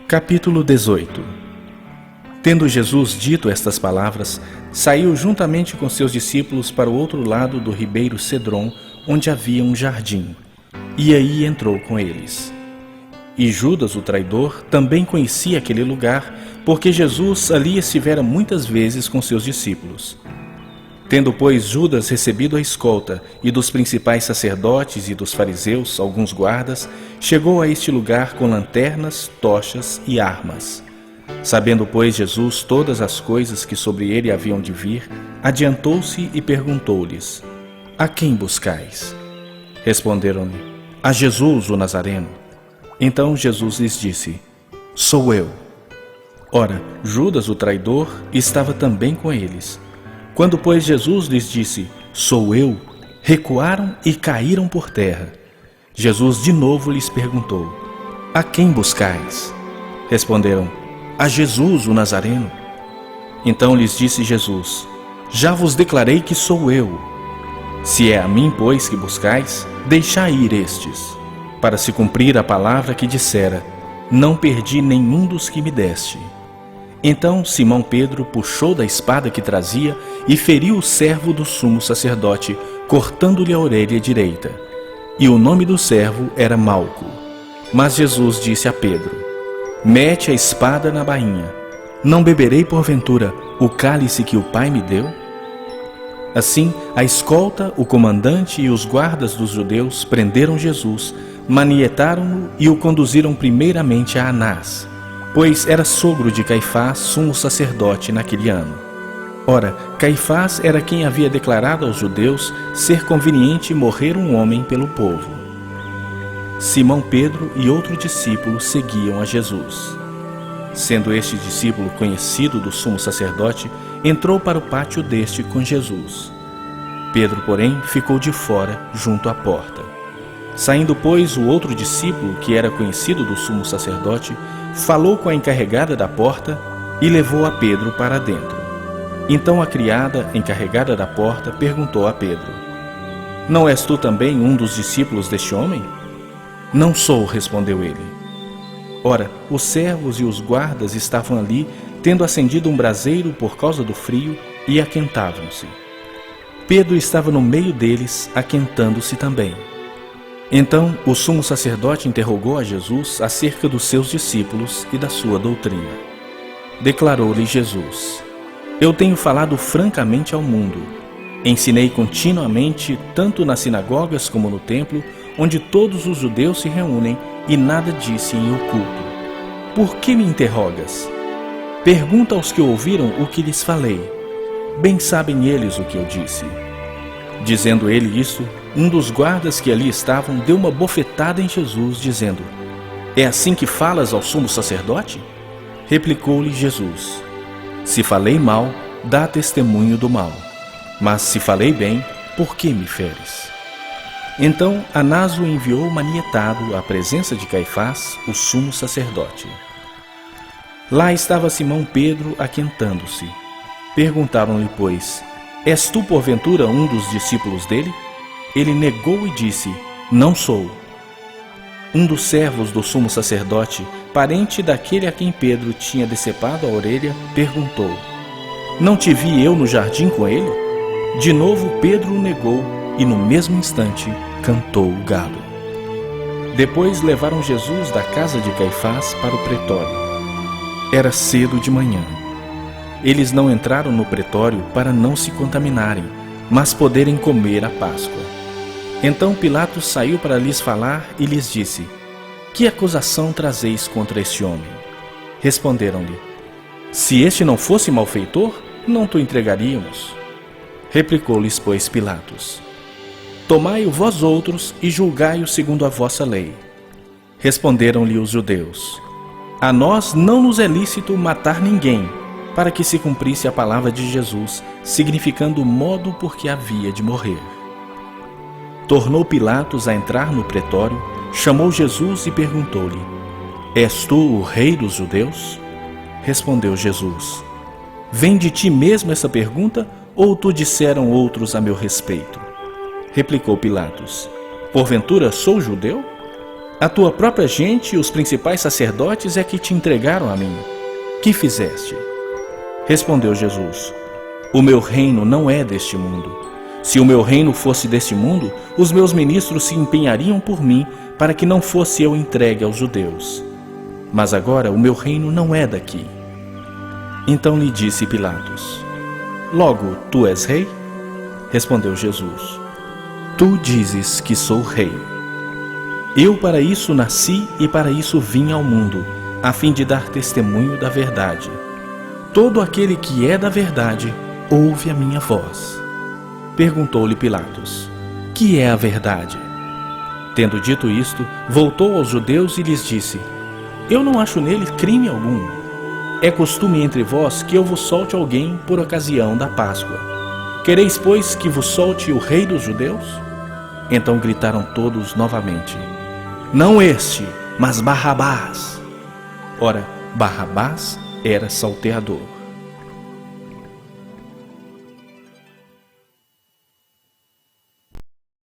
Capítulo 18. Tendo Jesus dito estas palavras, saiu juntamente com seus discípulos para o outro lado do ribeiro Cedron, onde havia um jardim, e aí entrou com eles. E Judas, o traidor, também conhecia aquele lugar, porque Jesus ali estivera muitas vezes com seus discípulos. Tendo, pois, Judas recebido a escolta, e dos principais sacerdotes e dos fariseus, alguns guardas, chegou a este lugar com lanternas, tochas e armas. Sabendo, pois, Jesus todas as coisas que sobre ele haviam de vir, adiantou-se e perguntou-lhes: A quem buscais? Responderam-lhe: A Jesus, o Nazareno. Então Jesus lhes disse: Sou eu. Ora, Judas, o traidor, estava também com eles. Quando, pois, Jesus lhes disse: Sou eu, recuaram e caíram por terra. Jesus de novo lhes perguntou: A quem buscais? Responderam: A Jesus, o Nazareno. Então lhes disse Jesus: Já vos declarei que sou eu. Se é a mim, pois, que buscais, deixai ir estes, para se cumprir a palavra que dissera: Não perdi nenhum dos que me deste. Então Simão Pedro puxou da espada que trazia e feriu o servo do sumo sacerdote, cortando-lhe a orelha direita. E o nome do servo era Malco. Mas Jesus disse a Pedro: Mete a espada na bainha. Não beberei porventura o cálice que o Pai me deu? Assim, a escolta, o comandante e os guardas dos judeus prenderam Jesus, manietaram-no e o conduziram primeiramente a Anás, pois era sogro de Caifás, sumo sacerdote, naquele ano. Ora, Caifás era quem havia declarado aos judeus ser conveniente morrer um homem pelo povo. Simão Pedro e outro discípulo seguiam a Jesus. Sendo este discípulo conhecido do sumo sacerdote, entrou para o pátio deste com Jesus. Pedro, porém, ficou de fora, junto à porta. Saindo, pois, o outro discípulo, que era conhecido do sumo sacerdote, falou com a encarregada da porta e levou a Pedro para dentro. Então a criada, encarregada da porta, perguntou a Pedro: Não és tu também um dos discípulos deste homem? Não sou, respondeu ele. Ora, os servos e os guardas estavam ali, tendo acendido um braseiro por causa do frio, e aquentavam-se. Pedro estava no meio deles, aquentando-se também. Então o sumo sacerdote interrogou a Jesus acerca dos seus discípulos e da sua doutrina. Declarou-lhe Jesus: Eu tenho falado francamente ao mundo. Ensinei continuamente, tanto nas sinagogas como no templo, onde todos os judeus se reúnem, e nada disse em oculto. Por que me interrogas? Pergunta aos que ouviram o que lhes falei. Bem sabem eles o que eu disse. Dizendo ele isso, um dos guardas que ali estavam deu uma bofetada em Jesus, dizendo: É assim que falas ao sumo sacerdote? Replicou-lhe Jesus: Se falei mal, dá testemunho do mal. Mas se falei bem, por que me feres? Então Anás o enviou manietado à presença de Caifás, o sumo sacerdote. Lá estava Simão Pedro aquentando-se. Perguntaram-lhe, pois: És tu porventura um dos discípulos dele? Ele negou e disse: Não sou. Um dos servos do sumo sacerdote, parente daquele a quem Pedro tinha decepado a orelha, perguntou: Não te vi eu no jardim com ele? De novo Pedro o negou, e no mesmo instante cantou o galo. Depois levaram Jesus da casa de Caifás para o pretório. Era cedo de manhã. Eles não entraram no pretório para não se contaminarem, mas poderem comer a Páscoa. Então Pilatos saiu para lhes falar e lhes disse: Que acusação trazeis contra este homem? Responderam-lhe: Se este não fosse malfeitor, não te entregaríamos. Replicou-lhes, pois, Pilatos: Tomai-o vós outros e julgai-o segundo a vossa lei. Responderam-lhe os judeus: A nós não nos é lícito matar ninguém, para que se cumprisse a palavra de Jesus, significando o modo por que havia de morrer. Tornou Pilatos a entrar no pretório, chamou Jesus e perguntou-lhe: És tu o rei dos judeus? Respondeu Jesus: Vem de ti mesmo essa pergunta, ou tu disseram outros a meu respeito? Replicou Pilatos: Porventura sou judeu? A tua própria gente e os principais sacerdotes é que te entregaram a mim. Que fizeste? Respondeu Jesus: O meu reino não é deste mundo. Se o meu reino fosse deste mundo, os meus ministros se empenhariam por mim para que não fosse eu entregue aos judeus. Mas agora o meu reino não é daqui. Então lhe disse Pilatos: Logo, tu és rei? Respondeu Jesus: Tu dizes que sou rei. Eu para isso nasci e para isso vim ao mundo, a fim de dar testemunho da verdade. Todo aquele que é da verdade, ouve a minha voz. Perguntou-lhe Pilatos: Que é a verdade? Tendo dito isto, voltou aos judeus e lhes disse: Eu não acho nele crime algum. É costume entre vós que eu vos solte alguém por ocasião da Páscoa. Quereis, pois, que vos solte o rei dos judeus? Então gritaram todos novamente: Não este, mas Barrabás. Ora, Barrabás era salteador.